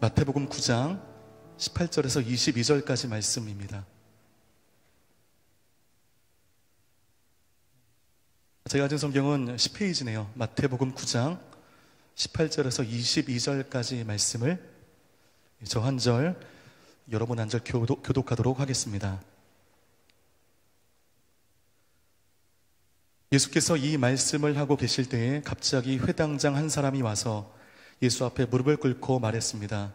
마태복음 9장 18절에서 22절까지 말씀입니다. 제가 가진 성경은 10페이지네요. 마태복음 9장 18절에서 22절까지 말씀을 저 한 절, 여러분 한 절 교독하도록 하겠습니다. 예수께서 이 말씀을 하고 계실 때에 갑자기 회당장 한 사람이 와서 예수 앞에 무릎을 꿇고 말했습니다.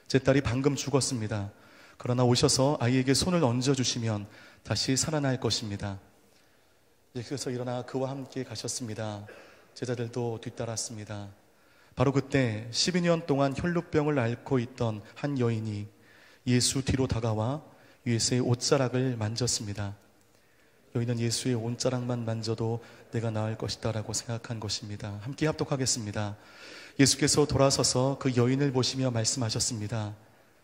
제 딸이 방금 죽었습니다. 그러나 오셔서 아이에게 손을 얹어주시면 다시 살아날 것입니다. 예수께서 일어나 그와 함께 가셨습니다. 제자들도 뒤따랐습니다. 바로 그때 12년 동안 혈루병을 앓고 있던 한 여인이 예수 뒤로 다가와 예수의 옷자락을 만졌습니다. 여인은 예수의 옷자락만 만져도 내가 나을 것이다 라고 생각한 것입니다. 함께 합독하겠습니다. 예수께서 돌아서서 그 여인을 보시며 말씀하셨습니다.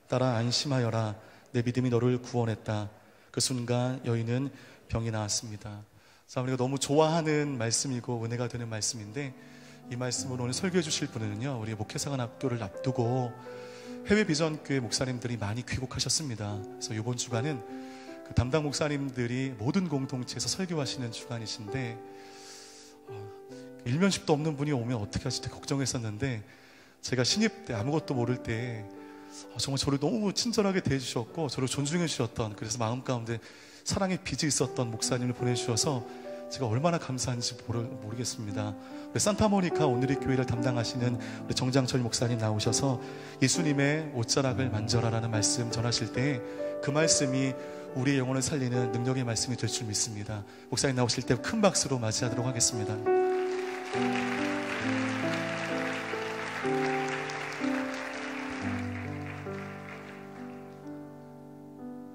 딸아, 안심하여라. 내 믿음이 너를 구원했다. 그 순간 여인은 병이 나았습니다. 자, 우리가 너무 좋아하는 말씀이고 은혜가 되는 말씀인데, 이 말씀을 오늘 설교해 주실 분은요, 우리 목회사관학교를 앞두고 해외 비전교회 목사님들이 많이 귀국하셨습니다. 그래서 이번 주간은 그 담당 목사님들이 모든 공동체에서 설교하시는 주간이신데, 일면식도 없는 분이 오면 어떻게 하실지 걱정했었는데, 제가 신입 때 아무것도 모를 때 정말 저를 너무 친절하게 대해주셨고 저를 존중해 주셨던, 그래서 마음 가운데 사랑의 빚이 있었던 목사님을 보내주셔서 제가 얼마나 감사한지 모르겠습니다. 산타모니카 오늘의 교회를 담당하시는 우리 정장철 목사님 나오셔서 예수님의 옷자락을 만져라라는 말씀 전하실 때 그 말씀이 우리의 영혼을 살리는 능력의 말씀이 될 줄 믿습니다. 목사님 나오실 때 큰 박수로 맞이하도록 하겠습니다.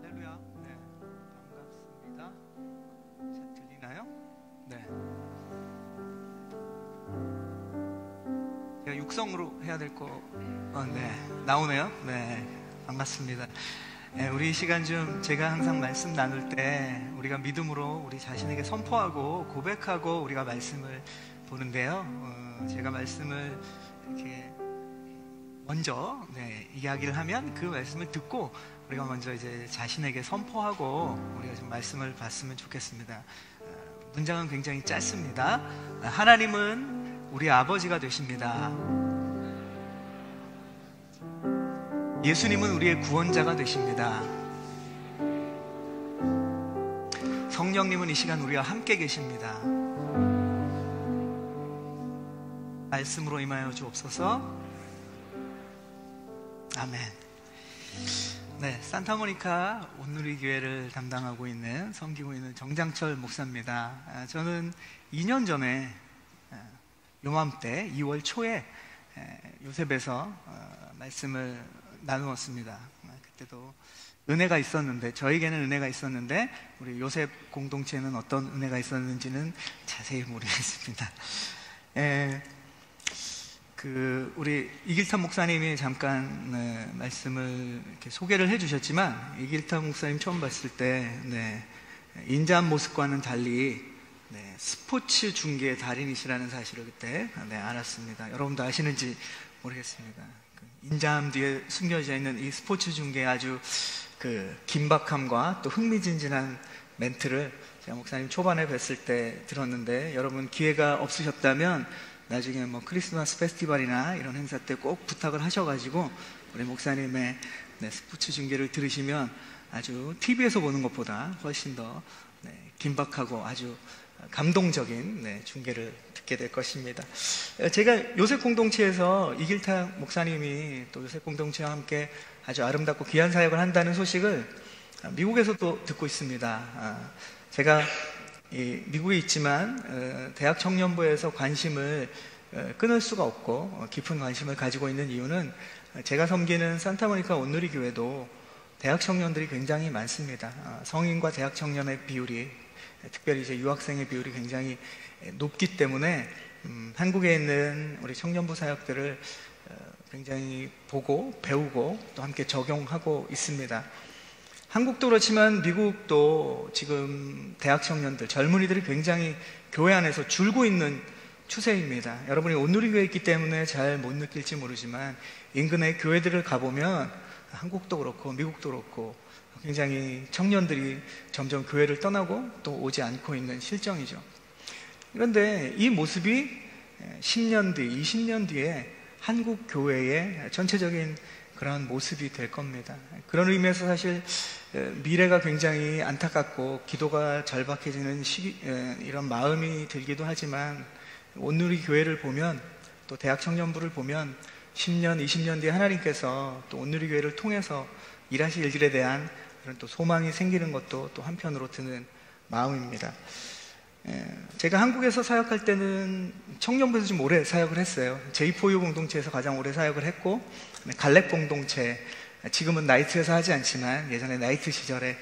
할렐루야. 네, 반갑습니다. 잘 들리나요? 네. 제가 육성으로 해야 될 거, 네, 나오네요. 네, 반갑습니다. 네, 우리 이 시간 좀 제가 항상 말씀 나눌 때 우리가 믿음으로 우리 자신에게 선포하고 고백하고 우리가 말씀을 보는데요. 제가 말씀을 이렇게 먼저 이야기를 하면 그 말씀을 듣고 우리가 먼저 이제 자신에게 선포하고 우리가 좀 말씀을 봤으면 좋겠습니다. 문장은 굉장히 짧습니다. 하나님은 우리 아버지가 되십니다. 예수님은 우리의 구원자가 되십니다. 성령님은 이 시간 우리와 함께 계십니다. 말씀으로 임하여 주옵소서. 아멘. 네, 산타모니카 온누리 교회를 담당하고 있는, 섬기고 있는 정장철 목사입니다. 저는 2년 전에 요맘때 2월 초에 요셉에서 말씀을 나누었습니다. 그때도 은혜가 있었는데, 저에게는 은혜가 있었는데 우리 요셉 공동체는 어떤 은혜가 있었는지는 자세히 모르겠습니다. 우리 이길탄 목사님이 잠깐 말씀을 이렇게 소개를 해주셨지만, 이길탄 목사님 처음 봤을 때 인자한 모습과는 달리 스포츠 중계의 달인이시라는 사실을 그때 알았습니다. 여러분도 아시는지 모르겠습니다. 인자함 뒤에 숨겨져 있는 이 스포츠 중계의 아주 긴박함과 또 흥미진진한 멘트를 제가 목사님 초반에 뵀을 때 들었는데, 여러분 기회가 없으셨다면 나중에 크리스마스 페스티벌이나 이런 행사 때 꼭 부탁을 하셔가지고 우리 목사님의 스포츠 중계를 들으시면 아주 TV에서 보는 것보다 훨씬 더 긴박하고 아주 감동적인 중계를 듣게 될 것입니다. 제가 요셉 공동체에서 이길탄 목사님이 또 요셉 공동체와 함께 아주 아름답고 귀한 사역을 한다는 소식을 미국에서도 듣고 있습니다. 제가 미국에 있지만 대학 청년부에서 관심을 끊을 수가 없고 깊은 관심을 가지고 있는 이유는, 제가 섬기는 산타모니카 온누리 교회도 대학 청년들이 굉장히 많습니다. 성인과 대학 청년의 비율이, 특별히 이제 유학생의 비율이 굉장히 높기 때문에 한국에 있는 우리 청년부 사역들을 굉장히 보고 배우고 또 함께 적용하고 있습니다. 한국도 그렇지만 미국도 지금 대학 청년들, 젊은이들이 굉장히 교회 안에서 줄고 있는 추세입니다. 여러분이 온누리교회에 있기 때문에 잘 못 느낄지 모르지만 인근의 교회들을 가보면 한국도 그렇고 미국도 그렇고 굉장히 청년들이 점점 교회를 떠나고 또 오지 않고 있는 실정이죠. 그런데 이 모습이 10년 뒤, 20년 뒤에 한국 교회의 전체적인 그런 모습이 될 겁니다. 그런 의미에서 사실 미래가 굉장히 안타깝고 기도가 절박해지는 이런 마음이 들기도 하지만 온누리 교회를 보면 또 대학 청년부를 보면 10년, 20년 뒤에 하나님께서 또 온누리 교회를 통해서 일하실 일들에 대한 그런 또 소망이 생기는 것도 또 한편으로 드는 마음입니다. 제가 한국에서 사역할 때는 청년부에서 좀 오래 사역을 했어요. J4U 공동체에서 가장 오래 사역을 했고, 갈렙 공동체, 지금은 나이트에서 하지 않지만 예전에 나이트 시절에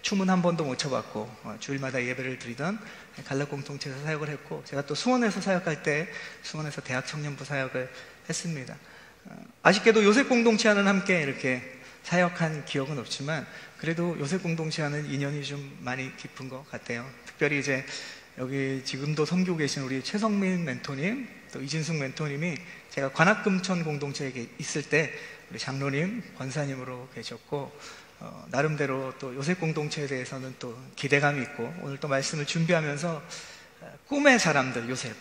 춤은 한 번도 못 춰봤고 주일마다 예배를 드리던 갈렙 공동체에서 사역을 했고, 제가 또 수원에서 사역할 때 수원에서 대학 청년부 사역을 했습니다. 아쉽게도 요셉 공동체와는 함께 이렇게 사역한 기억은 없지만 그래도 요셉 공동체와는 인연이 좀 많이 깊은 것 같아요. 특별히 이제 여기 지금도 섬기고 계신 우리 최성민 멘토님, 또 이진숙 멘토님이 제가 관악금천 공동체에 있을 때 우리 장로님, 권사님으로 계셨고, 나름대로 또 요셉 공동체에 대해서는 또 기대감이 있고, 오늘 또 말씀을 준비하면서 꿈의 사람들 요셉,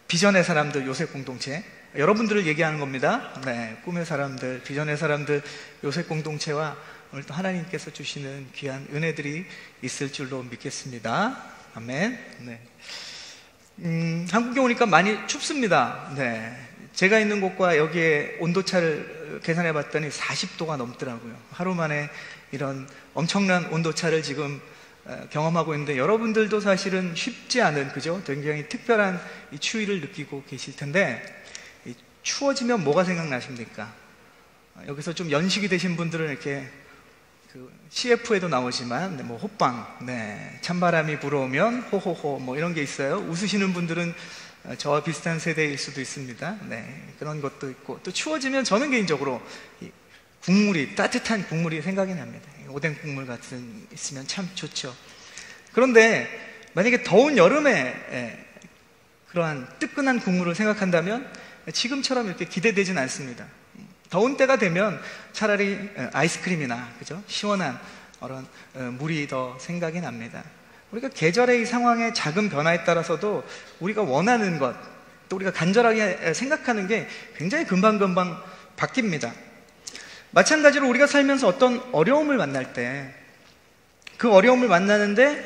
비전의 사람들 요셉 공동체, 여러분들을 얘기하는 겁니다. 네, 꿈의 사람들, 비전의 사람들 요셉 공동체와 오늘 또 하나님께서 주시는 귀한 은혜들이 있을 줄로 믿겠습니다. 아멘. 네. 한국에 오니까 많이 춥습니다. 네. 제가 있는 곳과 여기에 온도차를 계산해 봤더니 40도가 넘더라고요. 하루 만에 이런 엄청난 온도차를 지금 경험하고 있는데, 여러분들도 사실은 쉽지 않은, 그죠? 굉장히 특별한 이 추위를 느끼고 계실 텐데, 추워지면 뭐가 생각나십니까? 여기서 좀 연식이 되신 분들은 이렇게 CF에도 나오지만 뭐 호빵, 네, 찬바람이 불어오면 호호호 뭐 이런 게 있어요. 웃으시는 분들은 저와 비슷한 세대일 수도 있습니다. 네, 그런 것도 있고, 또 추워지면 저는 개인적으로 국물이, 따뜻한 국물이 생각이 납니다. 오뎅 국물 같은 있으면 참 좋죠. 그런데 만약에 더운 여름에 그러한 뜨끈한 국물을 생각한다면 지금처럼 이렇게 기대되진 않습니다. 더운 때가 되면 차라리 아이스크림이나, 그죠? 시원한 그런 물이 더 생각이 납니다. 우리가 계절의 이 상황의 작은 변화에 따라서도 우리가 원하는 것, 또 우리가 간절하게 생각하는 게 굉장히 금방금방 바뀝니다. 마찬가지로 우리가 살면서 어떤 어려움을 만날 때, 그 어려움을 만나는데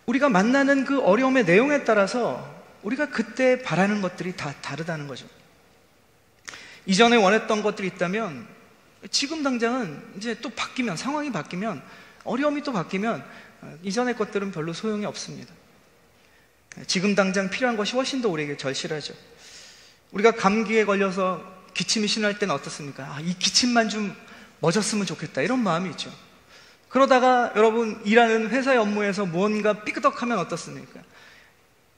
우리가 만나는 그 어려움의 내용에 따라서 우리가 그때 바라는 것들이 다 다르다는 거죠. 이전에 원했던 것들이 있다면 지금 당장은 이제 또 바뀌면, 상황이 바뀌면, 어려움이 또 바뀌면 이전의 것들은 별로 소용이 없습니다. 지금 당장 필요한 것이 훨씬 더 우리에게 절실하죠. 우리가 감기에 걸려서 기침이 심할 때는 어떻습니까? 이 기침만 좀 멎었으면 좋겠다, 이런 마음이 있죠. 그러다가 여러분 일하는 회사의 업무에서 무언가 삐끄덕하면 어떻습니까?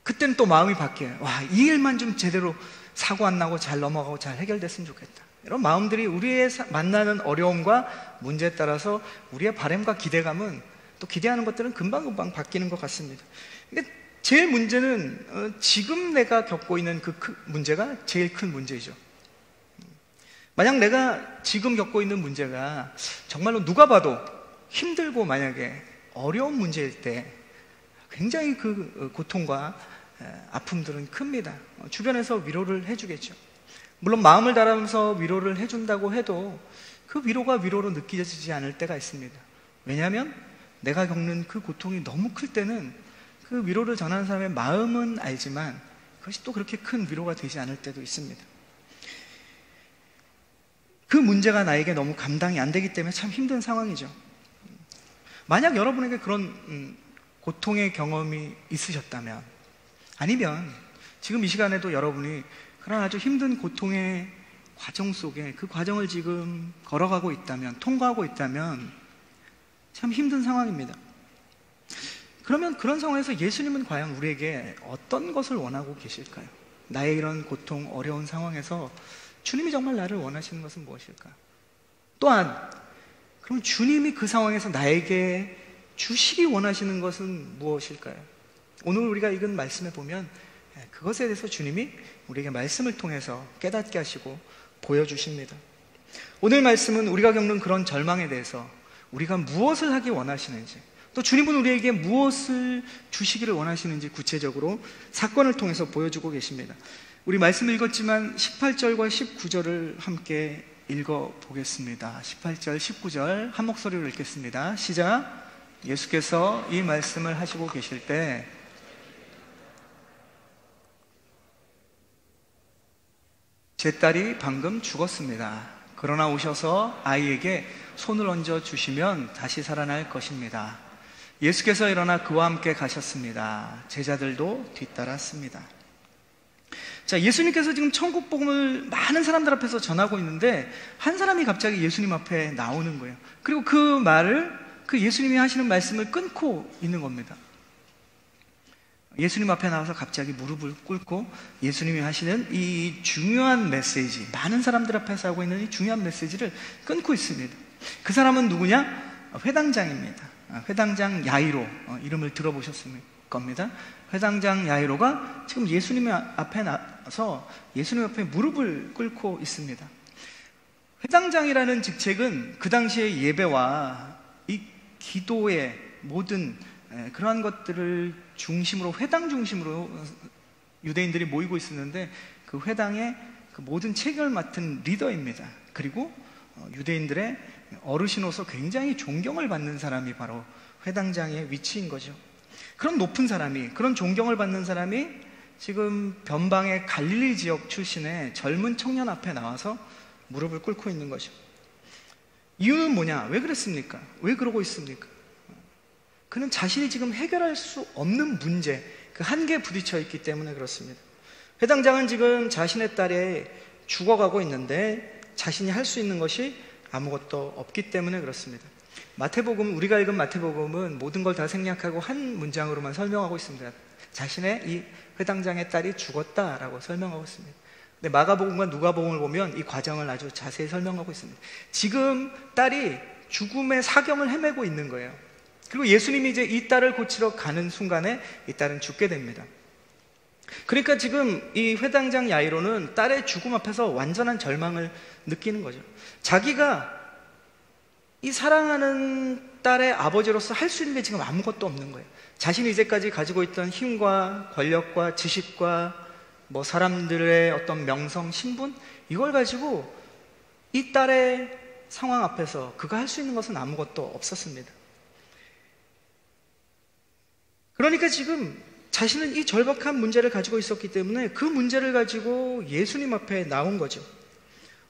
그때는 또 마음이 바뀌어요. 이 일만 좀 제대로 사고 안 나고 잘 넘어가고 잘 해결됐으면 좋겠다. 이런 마음들이 우리의 만나는 어려움과 문제에 따라서 우리의 바람과 기대감은, 또 기대하는 것들은 금방금방 바뀌는 것 같습니다. 근데 제일 문제는 지금 내가 겪고 있는 그 문제가 제일 큰 문제이죠. 만약 내가 지금 겪고 있는 문제가 정말로 누가 봐도 힘들고 만약에 어려운 문제일 때 굉장히 그 고통과 아픔들은 큽니다. 주변에서 위로를 해주겠죠. 물론 마음을 다하면서 위로를 해준다고 해도 그 위로가 위로로 느껴지지 않을 때가 있습니다. 왜냐하면 내가 겪는 그 고통이 너무 클 때는 그 위로를 전하는 사람의 마음은 알지만 그것이 또 그렇게 큰 위로가 되지 않을 때도 있습니다. 그 문제가 나에게 너무 감당이 안 되기 때문에 참 힘든 상황이죠. 만약 여러분에게 그런 고통의 경험이 있으셨다면, 아니면 지금 이 시간에도 여러분이 그런 아주 힘든 고통의 과정 속에 그 과정을 지금 걸어가고 있다면, 통과하고 있다면 참 힘든 상황입니다. 그러면 그런 상황에서 예수님은 과연 우리에게 어떤 것을 원하고 계실까요? 나의 이런 고통, 어려운 상황에서 주님이 정말 나를 원하시는 것은 무엇일까? 또한 그럼 주님이 그 상황에서 나에게 주시기 원하시는 것은 무엇일까요? 오늘 우리가 읽은 말씀에 보면 그것에 대해서 주님이 우리에게 말씀을 통해서 깨닫게 하시고 보여주십니다. 오늘 말씀은 우리가 겪는 그런 절망에 대해서 우리가 무엇을 하기 원하시는지, 또 주님은 우리에게 무엇을 주시기를 원하시는지 구체적으로 사건을 통해서 보여주고 계십니다. 우리 말씀 읽었지만 18절과 19절을 함께 읽어보겠습니다. 18절, 19절 한 목소리로 읽겠습니다. 시작. 예수께서 이 말씀을 하시고 계실 때 제 딸이 방금 죽었습니다. 그러나 오셔서 아이에게 손을 얹어 주시면 다시 살아날 것입니다. 예수께서 일어나 그와 함께 가셨습니다. 제자들도 뒤따랐습니다. 자, 예수님께서 지금 천국 복음을 많은 사람들 앞에서 전하고 있는데 한 사람이 갑자기 예수님 앞에 나오는 거예요. 그리고 그 말을, 그 예수님이 하시는 말씀을 끊고 있는 겁니다. 예수님 앞에 나와서 갑자기 무릎을 꿇고 예수님이 하시는 이 중요한 메시지, 많은 사람들 앞에서 하고 있는 이 중요한 메시지를 끊고 있습니다. 그 사람은 누구냐? 회당장입니다. 회당장 야이로, 이름을 들어보셨을 겁니다. 회당장 야이로가 지금 예수님 앞에 나서 예수님 앞에 무릎을 꿇고 있습니다. 회당장이라는 직책은 그 당시의 예배와 이 기도의 모든 그러한 것들을 중심으로, 회당 중심으로 유대인들이 모이고 있었는데 그 회당의 그 모든 체계를 맡은 리더입니다. 그리고 유대인들의 어르신으로서 굉장히 존경을 받는 사람이 바로 회당장의 위치인 거죠. 그런 높은 사람이, 그런 존경을 받는 사람이 지금 변방의 갈릴리 지역 출신의 젊은 청년 앞에 나와서 무릎을 꿇고 있는 거죠. 이유는 뭐냐? 왜 그랬습니까? 왜 그러고 있습니까? 그는 자신이 지금 해결할 수 없는 문제, 그 한계에 부딪혀 있기 때문에 그렇습니다. 회당장은 지금 자신의 딸이 죽어가고 있는데 자신이 할 수 있는 것이 아무것도 없기 때문에 그렇습니다. 마태복음, 우리가 읽은 마태복음은 모든 걸 다 생략하고 한 문장으로만 설명하고 있습니다. 자신의 이 회당장의 딸이 죽었다라고 설명하고 있습니다. 근데 마가복음과 누가복음을 보면 이 과정을 아주 자세히 설명하고 있습니다. 지금 딸이 죽음의 사경을 헤매고 있는 거예요. 그리고 예수님이 이제 이 딸을 고치러 가는 순간에 이 딸은 죽게 됩니다. 그러니까 지금 이 회당장 야이로는 딸의 죽음 앞에서 완전한 절망을 느끼는 거죠. 자기가 이 사랑하는 딸의 아버지로서 할 수 있는 게 지금 아무것도 없는 거예요. 자신이 이제까지 가지고 있던 힘과 권력과 지식과 뭐 사람들의 어떤 명성, 신분, 이걸 가지고 이 딸의 상황 앞에서 그가 할 수 있는 것은 아무것도 없었습니다. 그러니까 지금 자신은 이 절박한 문제를 가지고 있었기 때문에 그 문제를 가지고 예수님 앞에 나온 거죠.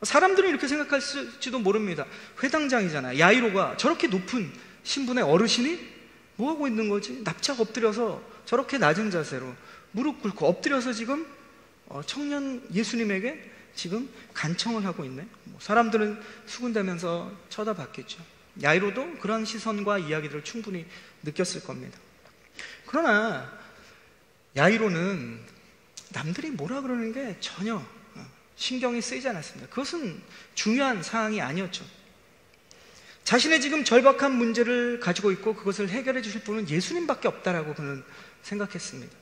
사람들은 이렇게 생각할지도 모릅니다. 회당장이잖아, 야이로가 저렇게 높은 신분의 어르신이 뭐하고 있는 거지? 납작 엎드려서 저렇게 낮은 자세로 무릎 꿇고 엎드려서 지금 청년 예수님에게 지금 간청을 하고 있네. 사람들은 수군대면서 쳐다봤겠죠. 야이로도 그런 시선과 이야기들을 충분히 느꼈을 겁니다. 그러나 야이로는 남들이 뭐라 그러는 게 전혀 신경이 쓰이지 않았습니다. 그것은 중요한 사항이 아니었죠. 자신의 지금 절박한 문제를 가지고 있고 그것을 해결해 주실 분은 예수님밖에 없다라고 그는 생각했습니다.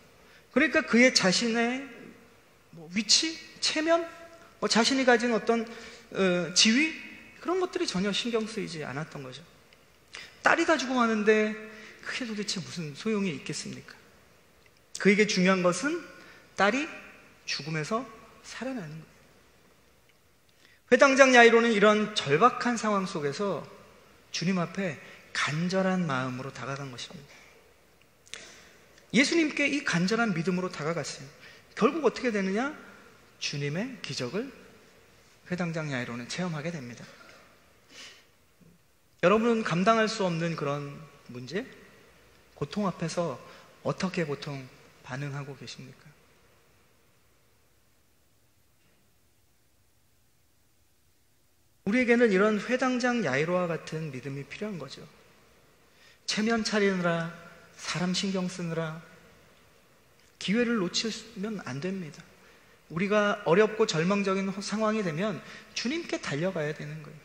그러니까 그의 자신의 위치, 체면, 자신이 가진 어떤 지위, 그런 것들이 전혀 신경 쓰이지 않았던 거죠. 딸이 다 죽어가는데 그게 도대체 무슨 소용이 있겠습니까? 그에게 중요한 것은 딸이 죽음에서 살아나는 거예요. 회당장 야이로는 이런 절박한 상황 속에서 주님 앞에 간절한 마음으로 다가간 것입니다. 예수님께 이 간절한 믿음으로 다가갔어요. 결국 어떻게 되느냐? 주님의 기적을 회당장 야이로는 체험하게 됩니다. 여러분은 감당할 수 없는 그런 문제, 고통 앞에서 어떻게 보통 반응하고 계십니까? 우리에게는 이런 회당장 야이로와 같은 믿음이 필요한 거죠. 체면 차리느라, 사람 신경 쓰느라 기회를 놓치면 안 됩니다. 우리가 어렵고 절망적인 상황이 되면 주님께 달려가야 되는 거예요.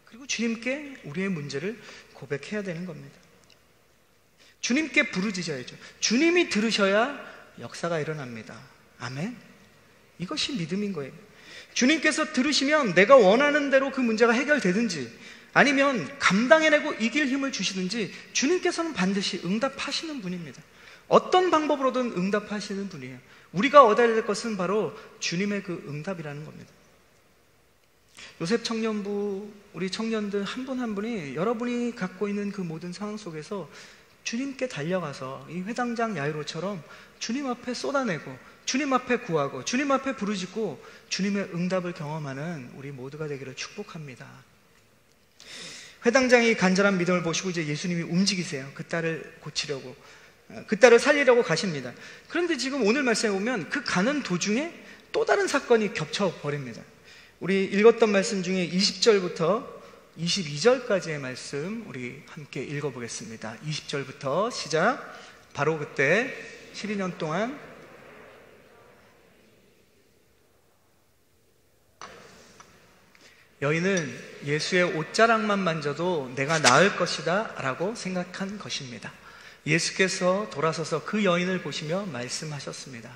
그리고 주님께 우리의 문제를 고백해야 되는 겁니다. 주님께 부르짖어야죠. 주님이 들으셔야 역사가 일어납니다. 아멘. 이것이 믿음인 거예요. 주님께서 들으시면 내가 원하는 대로 그 문제가 해결되든지 아니면 감당해내고 이길 힘을 주시든지 주님께서는 반드시 응답하시는 분입니다. 어떤 방법으로든 응답하시는 분이에요. 우리가 얻어야 될 것은 바로 주님의 그 응답이라는 겁니다. 요셉 청년부, 우리 청년들 한 분 한 분이 여러분이 갖고 있는 그 모든 상황 속에서 주님께 달려가서 이 회당장 야이로처럼 주님 앞에 쏟아내고 주님 앞에 구하고 주님 앞에 부르짖고 주님의 응답을 경험하는 우리 모두가 되기를 축복합니다. 회당장이 간절한 믿음을 보시고 이제 예수님이 움직이세요. 그 딸을 고치려고, 그 딸을 살리려고 가십니다. 그런데 지금 오늘 말씀에 보면 그 가는 도중에 또 다른 사건이 겹쳐버립니다. 우리 읽었던 말씀 중에 20절부터 22절까지의 말씀 우리 함께 읽어보겠습니다. 20절부터 시작. 바로 그때 12년 동안 여인은 예수의 옷자락만 만져도 내가 나을 것이다 라고 생각한 것입니다. 예수께서 돌아서서 그 여인을 보시며 말씀하셨습니다.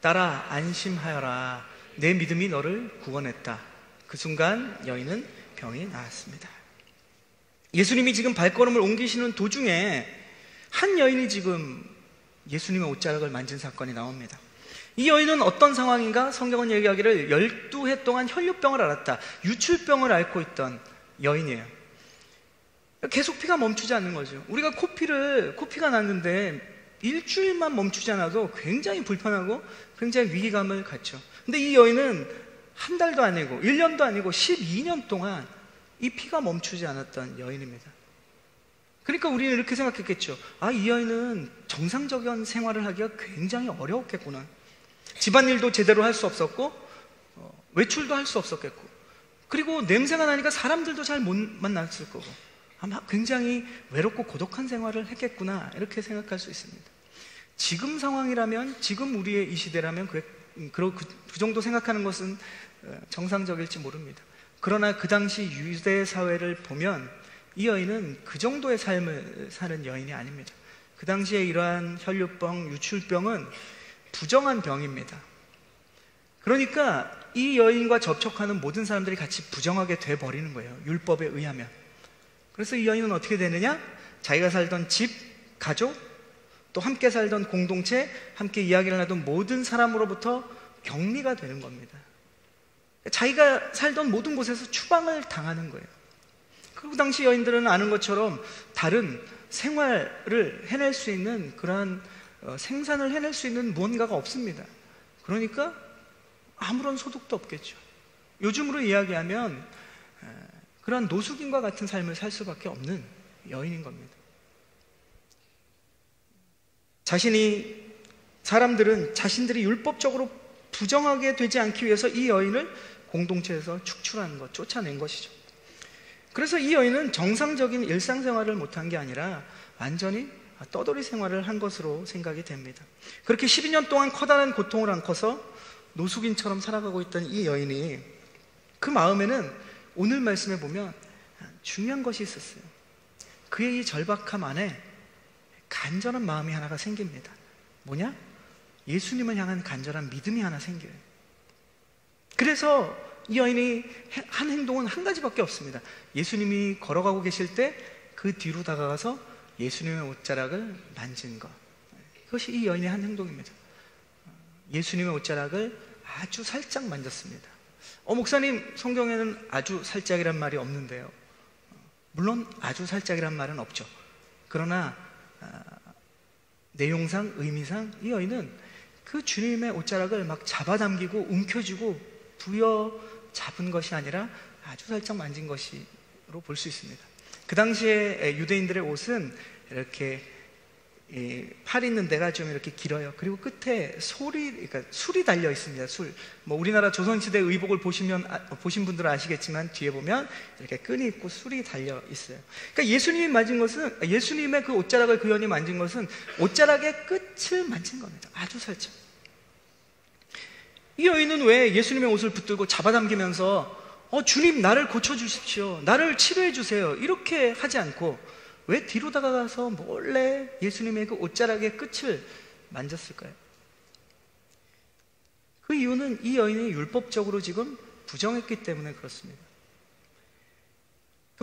딸아, 안심하여라. 내 믿음이 너를 구원했다. 그 순간 여인은 병이 나았습니다. 예수님이 지금 발걸음을 옮기시는 도중에 한 여인이 지금 예수님의 옷자락을 만진 사건이 나옵니다. 이 여인은 어떤 상황인가? 성경은 얘기하기를 12해 동안 혈류병을 앓았다. 유출병을 앓고 있던 여인이에요. 계속 피가 멈추지 않는 거죠. 우리가 코피가 났는데 일주일만 멈추지 않아도 굉장히 불편하고 굉장히 위기감을 갖죠. 근데 이 여인은 한 달도 아니고 1년도 아니고 12년 동안 이 피가 멈추지 않았던 여인입니다. 그러니까 우리는 이렇게 생각했겠죠. 아, 이 여인은 정상적인 생활을 하기가 굉장히 어려웠겠구나. 집안일도 제대로 할 수 없었고 외출도 할 수 없었겠고, 그리고 냄새가 나니까 사람들도 잘 못 만났을 거고 아마 굉장히 외롭고 고독한 생활을 했겠구나, 이렇게 생각할 수 있습니다. 지금 상황이라면, 지금 우리의 이 시대라면 그 정도 생각하는 것은 정상적일지 모릅니다. 그러나 그 당시 유대 사회를 보면 이 여인은 그 정도의 삶을 사는 여인이 아닙니다. 그 당시에 이러한 혈류병, 유출병은 부정한 병입니다. 그러니까 이 여인과 접촉하는 모든 사람들이 같이 부정하게 돼버리는 거예요, 율법에 의하면. 그래서 이 여인은 어떻게 되느냐? 자기가 살던 집, 가족, 또 함께 살던 공동체, 함께 이야기를 하던 모든 사람으로부터 격리가 되는 겁니다. 자기가 살던 모든 곳에서 추방을 당하는 거예요. 그 당시 여인들은 아는 것처럼 다른 생활을 해낼 수 있는, 그러한 생산을 해낼 수 있는 무언가가 없습니다. 그러니까 아무런 소득도 없겠죠. 요즘으로 이야기하면 그러한 노숙인과 같은 삶을 살 수밖에 없는 여인인 겁니다. 사람들은 자신들이 율법적으로 부정하게 되지 않기 위해서 이 여인을 공동체에서 축출하는 것, 쫓아낸 것이죠. 그래서 이 여인은 정상적인 일상생활을 못한 게 아니라 완전히 떠돌이 생활을 한 것으로 생각이 됩니다. 그렇게 12년 동안 커다란 고통을 안고서 노숙인처럼 살아가고 있던 이 여인이, 그 마음에는 오늘 말씀에 보면 중요한 것이 있었어요. 그의 이 절박함 안에 간절한 마음이 하나가 생깁니다. 뭐냐? 예수님을 향한 간절한 믿음이 하나 생겨요. 그래서 이 여인이 한 행동은 한 가지밖에 없습니다. 예수님이 걸어가고 계실 때 그 뒤로 다가가서 예수님의 옷자락을 만진 것, 그것이 이 여인의 한 행동입니다. 예수님의 옷자락을 아주 살짝 만졌습니다. 목사님, 성경에는 아주 살짝이란 말이 없는데요. 물론 아주 살짝이란 말은 없죠. 그러나 내용상, 의미상 이 여인은 그 주님의 옷자락을 막 잡아당기고 움켜쥐고 부여잡은 것이 아니라 아주 살짝 만진 것으로 볼 수 있습니다. 그 당시에 유대인들의 옷은 이렇게 팔 있는 데가 좀 이렇게 길어요. 그리고 끝에 그러니까 술이 달려 있습니다. 술. 우리나라 조선시대 의복을 보신 분들은 아시겠지만 뒤에 보면 이렇게 끈이 있고 술이 달려 있어요. 그러니까 예수님의 그 옷자락을 그 여인이 만진 것은 옷자락의 끝을 만진 겁니다. 아주 살짝. 이 여인은 왜 예수님의 옷을 붙들고 잡아당기면서 주님, 나를 고쳐주십시오, 나를 치료해주세요, 이렇게 하지 않고 왜 뒤로 다가가서 몰래 예수님의 그 옷자락의 끝을 만졌을까요? 그 이유는 이 여인이 율법적으로 지금 부정했기 때문에 그렇습니다.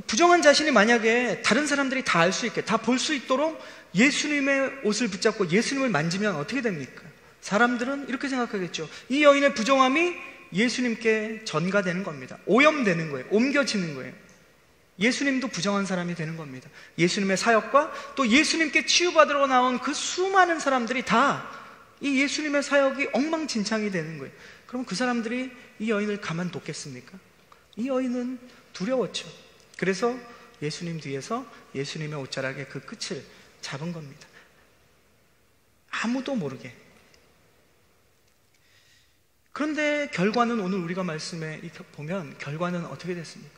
부정한 자신이 만약에 다른 사람들이 다 알 수 있게, 다 볼 수 있도록 예수님의 옷을 붙잡고 예수님을 만지면 어떻게 됩니까? 사람들은 이렇게 생각하겠죠. 이 여인의 부정함이 예수님께 전가되는 겁니다. 오염되는 거예요. 옮겨지는 거예요. 예수님도 부정한 사람이 되는 겁니다. 예수님의 사역과 또 예수님께 치유받으러 나온 그 수많은 사람들이 다 이 예수님의 사역이 엉망진창이 되는 거예요. 그럼 그 사람들이 이 여인을 가만뒀겠습니까? 이 여인은 두려웠죠. 그래서 예수님 뒤에서 예수님의 옷자락의 그 끝을 잡은 겁니다. 아무도 모르게. 그런데 결과는 오늘 우리가 말씀에 보면 결과는 어떻게 됐습니까?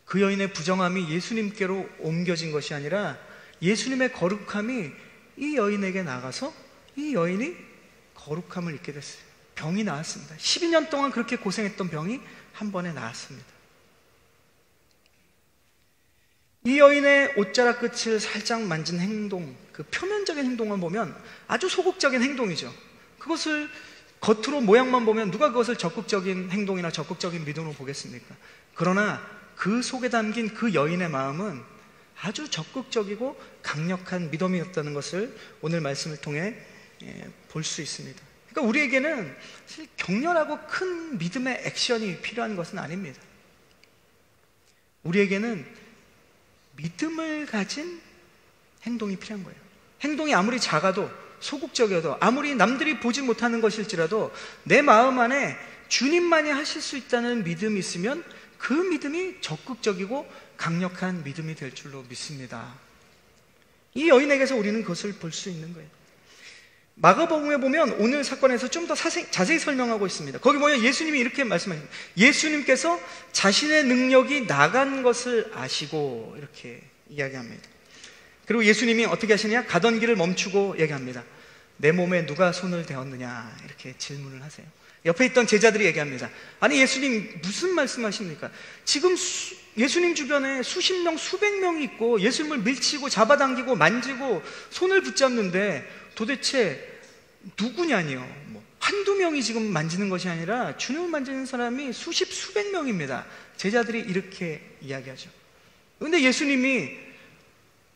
그 여인의 부정함이 예수님께로 옮겨진 것이 아니라 예수님의 거룩함이 이 여인에게 나가서 이 여인이 거룩함을 입게 됐어요. 병이 나았습니다. 12년 동안 그렇게 고생했던 병이 한 번에 나았습니다. 이 여인의 옷자락 끝을 살짝 만진 행동, 그 표면적인 행동을 보면 아주 소극적인 행동이죠. 그것을 겉으로 모양만 보면 누가 그것을 적극적인 행동이나 적극적인 믿음으로 보겠습니까? 그러나 그 속에 담긴 그 여인의 마음은 아주 적극적이고 강력한 믿음이었다는 것을 오늘 말씀을 통해 볼 수 있습니다. 그러니까 우리에게는 사실 격렬하고 큰 믿음의 액션이 필요한 것은 아닙니다. 우리에게는 믿음을 가진 행동이 필요한 거예요. 행동이 아무리 작아도, 소극적이어도, 아무리 남들이 보지 못하는 것일지라도 내 마음 안에 주님만이 하실 수 있다는 믿음이 있으면 그 믿음이 적극적이고 강력한 믿음이 될 줄로 믿습니다. 이 여인에게서 우리는 그것을 볼 수 있는 거예요. 마가복음에 보면 오늘 사건에서 좀 더 자세히 설명하고 있습니다. 거기 보면 예수님이 이렇게 말씀하십니다. 예수님께서 자신의 능력이 나간 것을 아시고 이렇게 이야기합니다. 그리고 예수님이 어떻게 하시느냐? 가던 길을 멈추고 얘기합니다. 내 몸에 누가 손을 대었느냐? 이렇게 질문을 하세요. 옆에 있던 제자들이 얘기합니다. 아니 예수님 무슨 말씀하십니까? 지금 예수님 주변에 수십 명, 수백 명이 있고 예수님을 밀치고 잡아당기고 만지고 손을 붙잡는데 도대체 누구냐니요? 한두 명이 지금 만지는 것이 아니라 주님을 만지는 사람이 수십, 수백 명입니다. 제자들이 이렇게 이야기하죠. 그런데 예수님이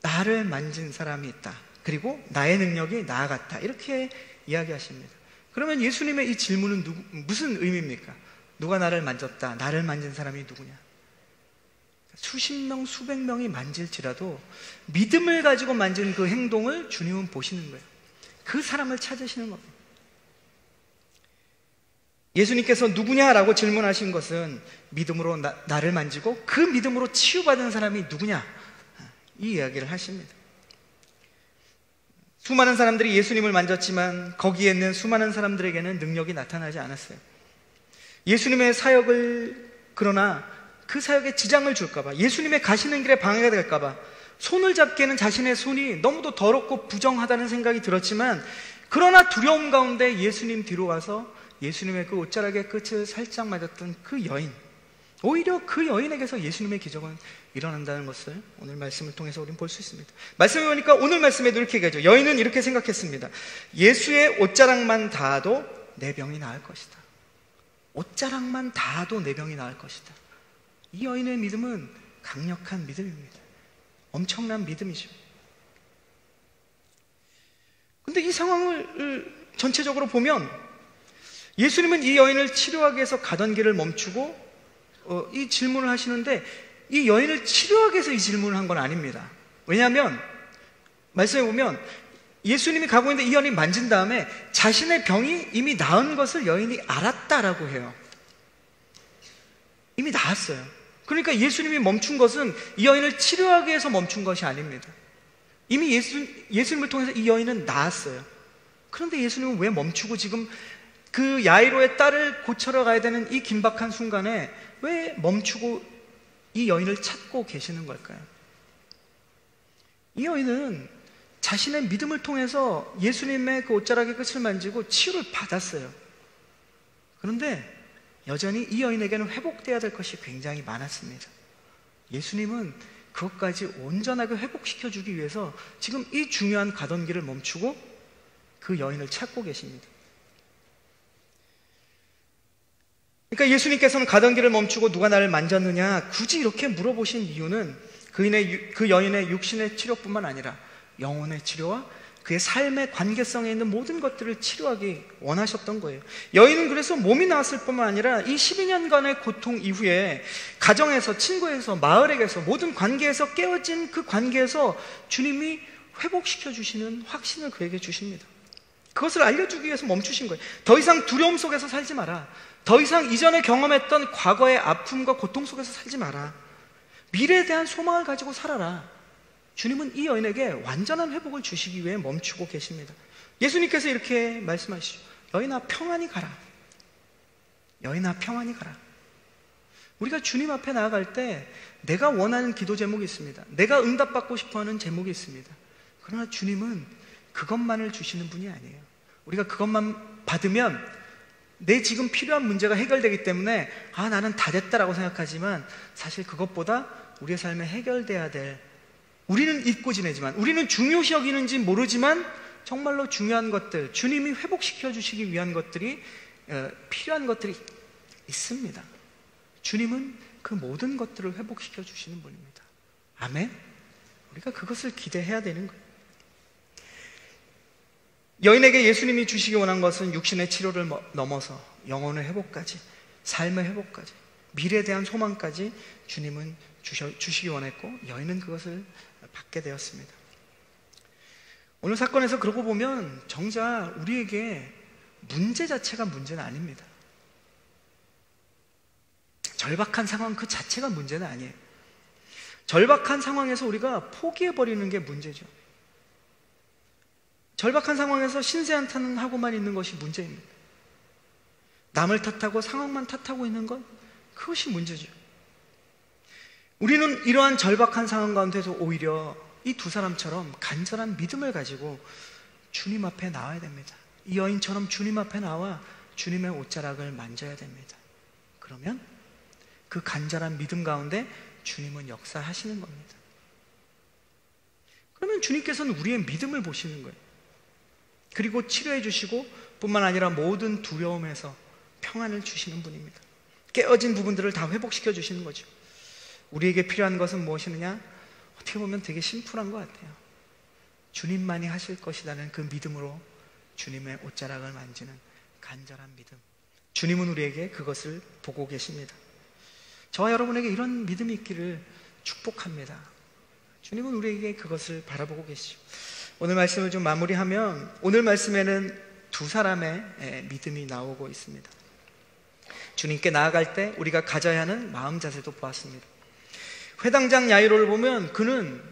나를 만진 사람이 있다. 그리고 나의 능력이 나아갔다. 이렇게 이야기하십니다. 그러면 예수님의 이 질문은 무슨 의미입니까? 누가 나를 만졌다. 나를 만진 사람이 누구냐? 수십 명, 수백 명이 만질지라도 믿음을 가지고 만진 그 행동을 주님은 보시는 거예요. 그 사람을 찾으시는 겁니다. 예수님께서 누구냐라고 질문하신 것은 믿음으로 나를 만지고 그 믿음으로 치유받은 사람이 누구냐? 이 이야기를 하십니다. 수많은 사람들이 예수님을 만졌지만 거기에 있는 수많은 사람들에게는 능력이 나타나지 않았어요. 예수님의 사역을, 그러나 그 사역에 지장을 줄까봐, 예수님의 가시는 길에 방해가 될까봐 손을 잡기에는 자신의 손이 너무도 더럽고 부정하다는 생각이 들었지만, 그러나 두려움 가운데 예수님 뒤로 와서 예수님의 그 옷자락의 끝을 살짝 맞았던 그 여인, 오히려 그 여인에게서 예수님의 기적은 일어난다는 것을 오늘 말씀을 통해서 우리는 볼 수 있습니다. 말씀해 보니까 오늘 말씀에도 이렇게 얘기하죠. 여인은 이렇게 생각했습니다. 예수의 옷자락만 닿아도 내 병이 나을 것이다. 옷자락만 닿아도 내 병이 나을 것이다. 이 여인의 믿음은 강력한 믿음입니다. 엄청난 믿음이죠. 근데 이 상황을 전체적으로 보면 예수님은 이 여인을 치료하기 위해서 가던 길을 멈추고 이 질문을 하시는데, 이 여인을 치료하기 위해서 이 질문을 한 건 아닙니다. 왜냐하면 말씀해 보면 예수님이 가고 있는데 이 여인이 만진 다음에 자신의 병이 이미 나은 것을 여인이 알았다라고 해요. 이미 나았어요. 그러니까 예수님이 멈춘 것은 이 여인을 치료하기 위해서 멈춘 것이 아닙니다. 이미 예수님을 통해서 이 여인은 나았어요. 그런데 예수님은 왜 멈추고 지금 그 야이로의 딸을 고쳐러 가야 되는 이 긴박한 순간에 왜 멈추고 이 여인을 찾고 계시는 걸까요? 이 여인은 자신의 믿음을 통해서 예수님의 그 옷자락의 끝을 만지고 치유를 받았어요. 그런데 여전히 이 여인에게는 회복돼야 될 것이 굉장히 많았습니다. 예수님은 그것까지 온전하게 회복시켜주기 위해서 지금 이 중요한 가던 길을 멈추고 그 여인을 찾고 계십니다. 그러니까 예수님께서는 가던 길을 멈추고 누가 나를 만졌느냐 굳이 이렇게 물어보신 이유는 그 여인의 육신의 치료뿐만 아니라 영혼의 치료와 그의 삶의 관계성에 있는 모든 것들을 치료하기 원하셨던 거예요. 여인은 그래서 몸이 나았을 뿐만 아니라 이 12년간의 고통 이후에 가정에서, 친구에서, 마을에게서, 모든 관계에서 깨어진 그 관계에서 주님이 회복시켜 주시는 확신을 그에게 주십니다. 그것을 알려주기 위해서 멈추신 거예요. 더 이상 두려움 속에서 살지 마라. 더 이상 이전에 경험했던 과거의 아픔과 고통 속에서 살지 마라. 미래에 대한 소망을 가지고 살아라. 주님은 이 여인에게 완전한 회복을 주시기 위해 멈추고 계십니다. 예수님께서 이렇게 말씀하시죠. 여인아 평안히 가라. 여인아 평안히 가라. 우리가 주님 앞에 나아갈 때 내가 원하는 기도 제목이 있습니다. 내가 응답받고 싶어하는 제목이 있습니다. 그러나 주님은 그것만을 주시는 분이 아니에요. 우리가 그것만 받으면 내 지금 필요한 문제가 해결되기 때문에 나는 다 됐다라고 생각하지만 사실 그것보다 우리의 삶에 해결돼야 될, 우리는 잊고 지내지만, 우리는 중요시 여기는지 모르지만 정말로 중요한 것들, 주님이 회복시켜 주시기 위한 것들이, 필요한 것들이 있습니다. 주님은 그 모든 것들을 회복시켜 주시는 분입니다. 아멘? 우리가 그것을 기대해야 되는 거예요. 여인에게 예수님이 주시기 원한 것은 육신의 치료를 넘어서 영혼의 회복까지, 삶의 회복까지, 미래에 대한 소망까지 주님은 주시기 원했고 여인은 그것을 받게 되었습니다. 오늘 사건에서 그러고 보면 정작 우리에게 문제 자체가 문제는 아닙니다. 절박한 상황 그 자체가 문제는 아니에요. 절박한 상황에서 우리가 포기해버리는 게 문제죠. 절박한 상황에서 신세한탄 하고만 있는 것이 문제입니다. 남을 탓하고 상황만 탓하고 있는 것, 그것이 문제죠. 우리는 이러한 절박한 상황 가운데서 오히려 이 두 사람처럼 간절한 믿음을 가지고 주님 앞에 나와야 됩니다. 이 여인처럼 주님 앞에 나와 주님의 옷자락을 만져야 됩니다. 그러면 그 간절한 믿음 가운데 주님은 역사하시는 겁니다. 그러면 주님께서는 우리의 믿음을 보시는 거예요. 그리고 치료해 주시고 뿐만 아니라 모든 두려움에서 평안을 주시는 분입니다. 깨어진 부분들을 다 회복시켜 주시는 거죠. 우리에게 필요한 것은 무엇이느냐? 어떻게 보면 되게 심플한 것 같아요. 주님만이 하실 것이라는 그 믿음으로 주님의 옷자락을 만지는 간절한 믿음. 주님은 우리에게 그것을 보고 계십니다. 저와 여러분에게 이런 믿음이 있기를 축복합니다. 주님은 우리에게 그것을 바라보고 계시죠. 오늘 말씀을 좀 마무리하면, 오늘 말씀에는 두 사람의 믿음이 나오고 있습니다. 주님께 나아갈 때 우리가 가져야 하는 마음 자세도 보았습니다. 회당장 야이로를 보면 그는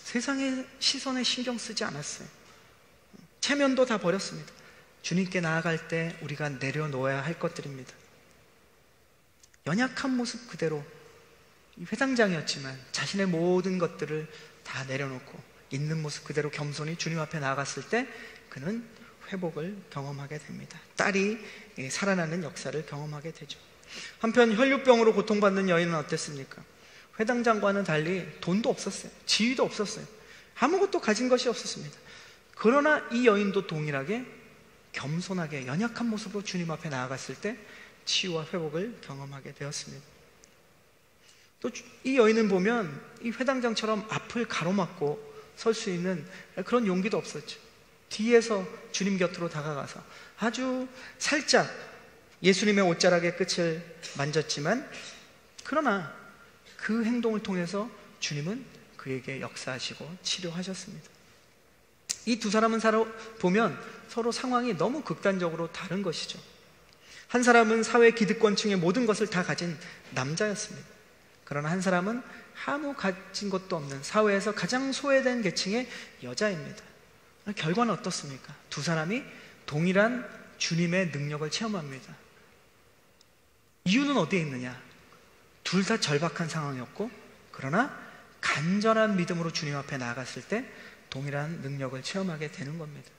세상의 시선에 신경 쓰지 않았어요. 체면도 다 버렸습니다. 주님께 나아갈 때 우리가 내려놓아야 할 것들입니다. 연약한 모습 그대로 회당장이었지만 자신의 모든 것들을 다 내려놓고 있는 모습 그대로 겸손히 주님 앞에 나아갔을 때 그는 회복을 경험하게 됩니다. 딸이 살아나는 역사를 경험하게 되죠. 한편 혈류병으로 고통받는 여인은 어땠습니까? 회당장과는 달리 돈도 없었어요. 지위도 없었어요. 아무것도 가진 것이 없었습니다. 그러나 이 여인도 동일하게 겸손하게 연약한 모습으로 주님 앞에 나아갔을 때 치유와 회복을 경험하게 되었습니다. 또 이 여인은 보면 이 회당장처럼 앞을 가로막고 설 수 있는 그런 용기도 없었죠. 뒤에서 주님 곁으로 다가가서 아주 살짝 예수님의 옷자락의 끝을 만졌지만, 그러나 그 행동을 통해서 주님은 그에게 역사하시고 치료하셨습니다. 이 두 사람은 보면 서로 상황이 너무 극단적으로 다른 것이죠. 한 사람은 사회 기득권층의 모든 것을 다 가진 남자였습니다. 그러나 한 사람은 아무 가진 것도 없는 사회에서 가장 소외된 계층의 여자입니다. 결과는 어떻습니까? 두 사람이 동일한 주님의 능력을 체험합니다. 이유는 어디에 있느냐? 둘 다 절박한 상황이었고, 그러나 간절한 믿음으로 주님 앞에 나아갔을 때 동일한 능력을 체험하게 되는 겁니다.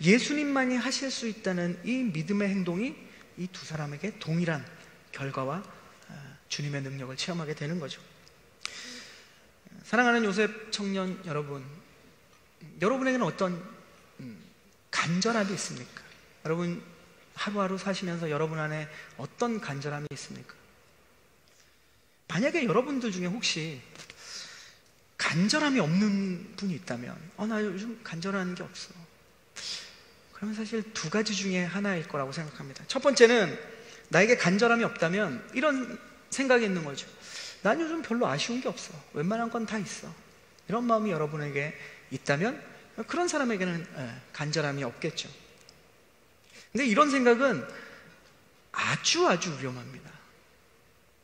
예수님만이 하실 수 있다는 이 믿음의 행동이 이 두 사람에게 동일한 결과와 주님의 능력을 체험하게 되는 거죠. 사랑하는 요셉 청년 여러분, 여러분에게는 어떤 간절함이 있습니까? 여러분 하루하루 사시면서 여러분 안에 어떤 간절함이 있습니까? 만약에 여러분들 중에 혹시 간절함이 없는 분이 있다면 나 요즘 간절한 게 없어, 그러면 사실 두 가지 중에 하나일 거라고 생각합니다. 첫 번째는 나에게 간절함이 없다면 이런 생각이 있는 거죠. 난 요즘 별로 아쉬운 게 없어, 웬만한 건 다 있어. 이런 마음이 여러분에게 있다면 그런 사람에게는 간절함이 없겠죠. 근데 이런 생각은 아주 위험합니다.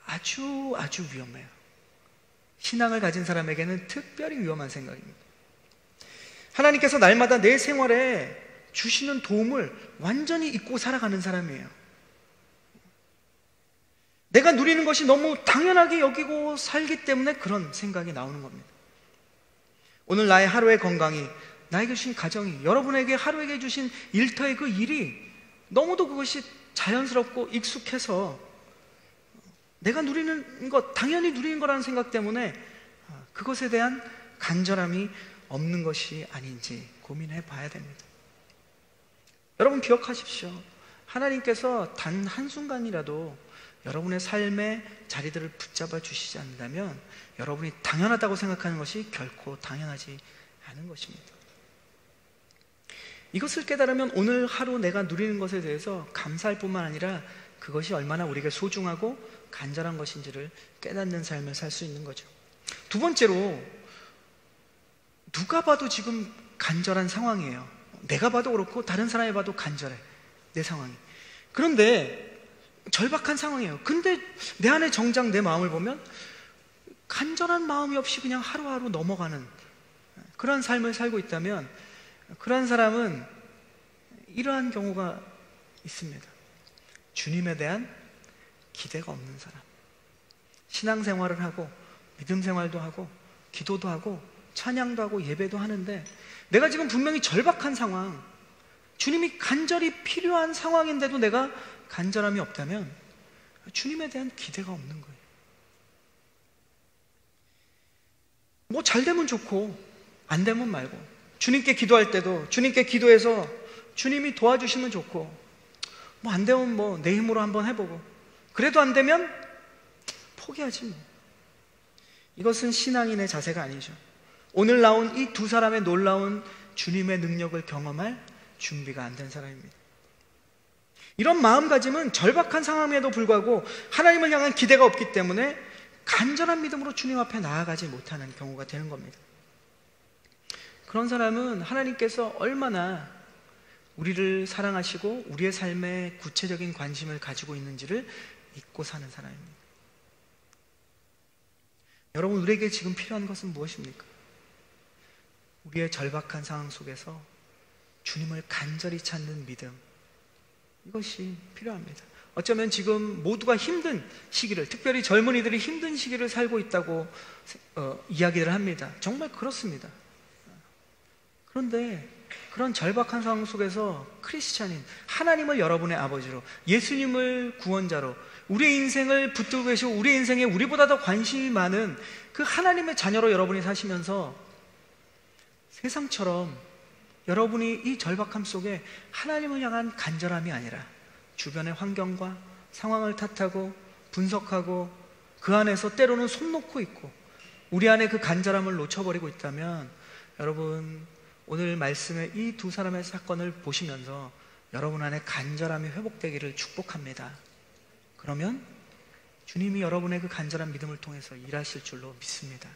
아주 위험해요. 신앙을 가진 사람에게는 특별히 위험한 생각입니다. 하나님께서 날마다 내 생활에 주시는 도움을 완전히 잊고 살아가는 사람이에요. 내가 누리는 것이 너무 당연하게 여기고 살기 때문에 그런 생각이 나오는 겁니다. 오늘 나의 하루의 건강이, 나에게 주신 가정이, 여러분에게 하루에게 주신 일터의 그 일이 너무도 그것이 자연스럽고 익숙해서 내가 누리는 것, 당연히 누리는 거라는 생각 때문에 그것에 대한 간절함이 없는 것이 아닌지 고민해 봐야 됩니다. 여러분 기억하십시오. 하나님께서 단 한순간이라도 여러분의 삶의 자리들을 붙잡아 주시지 않는다면 여러분이 당연하다고 생각하는 것이 결코 당연하지 않은 것입니다. 이것을 깨달으면 오늘 하루 내가 누리는 것에 대해서 감사할 뿐만 아니라 그것이 얼마나 우리에게 소중하고 간절한 것인지를 깨닫는 삶을 살 수 있는 거죠. 두 번째로, 누가 봐도 지금 간절한 상황이에요. 내가 봐도 그렇고 다른 사람이 봐도 간절해, 내 상황이. 그런데 절박한 상황이에요. 근데 내 안에 정작 내 마음을 보면 간절한 마음이 없이 그냥 하루하루 넘어가는 그런 삶을 살고 있다면 그런 사람은 이러한 경우가 있습니다. 주님에 대한 기대가 없는 사람. 신앙생활을 하고 믿음 생활도 하고 기도도 하고 찬양도 하고 예배도 하는데 내가 지금 분명히 절박한 상황, 주님이 간절히 필요한 상황인데도 내가 간절함이 없다면 주님에 대한 기대가 없는 거예요. 뭐 잘 되면 좋고 안 되면 말고, 주님께 기도할 때도 주님께 기도해서 주님이 도와주시면 좋고, 뭐 안 되면 뭐 내 힘으로 한번 해보고, 그래도 안 되면 포기하지 뭐. 이것은 신앙인의 자세가 아니죠. 오늘 나온 이 두 사람의 놀라운 주님의 능력을 경험할 준비가 안 된 사람입니다. 이런 마음가짐은 절박한 상황에도 불구하고 하나님을 향한 기대가 없기 때문에 간절한 믿음으로 주님 앞에 나아가지 못하는 경우가 되는 겁니다. 그런 사람은 하나님께서 얼마나 우리를 사랑하시고 우리의 삶에 구체적인 관심을 가지고 있는지를 잊고 사는 사람입니다. 여러분, 우리에게 지금 필요한 것은 무엇입니까? 우리의 절박한 상황 속에서 주님을 간절히 찾는 믿음, 이것이 필요합니다. 어쩌면 지금 모두가 힘든 시기를, 특별히 젊은이들이 힘든 시기를 살고 있다고 이야기를 합니다. 정말 그렇습니다. 그런데 그런 절박한 상황 속에서 크리스찬인, 하나님을 여러분의 아버지로, 예수님을 구원자로, 우리의 인생을 붙들고 계시고 우리의 인생에 우리보다 더 관심이 많은 그 하나님의 자녀로 여러분이 사시면서 세상처럼 여러분이 이 절박함 속에 하나님을 향한 간절함이 아니라 주변의 환경과 상황을 탓하고 분석하고 그 안에서 때로는 손 놓고 있고 우리 안에 그 간절함을 놓쳐버리고 있다면, 여러분 오늘 말씀의 이 두 사람의 사건을 보시면서 여러분 안에 간절함이 회복되기를 축복합니다. 그러면 주님이 여러분의 그 간절한 믿음을 통해서 일하실 줄로 믿습니다.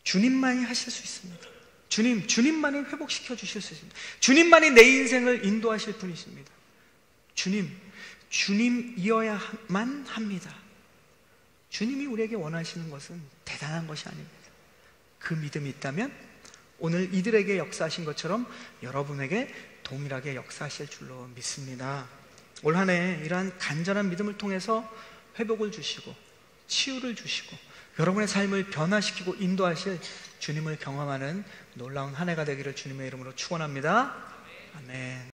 주님만이 하실 수 있습니다. 주님만이 회복시켜 주실 수 있습니다. 주님만이 내 인생을 인도하실 분이십니다. 주님이어야만 합니다. 주님이 우리에게 원하시는 것은 대단한 것이 아닙니다. 그 믿음이 있다면 오늘 이들에게 역사하신 것처럼 여러분에게 동일하게 역사하실 줄로 믿습니다. 올 한 해 이러한 간절한 믿음을 통해서 회복을 주시고 치유를 주시고 여러분의 삶을 변화시키고 인도하실 주님을 경험하는 놀라운 한 해가 되기를 주님의 이름으로 축원합니다. 아멘.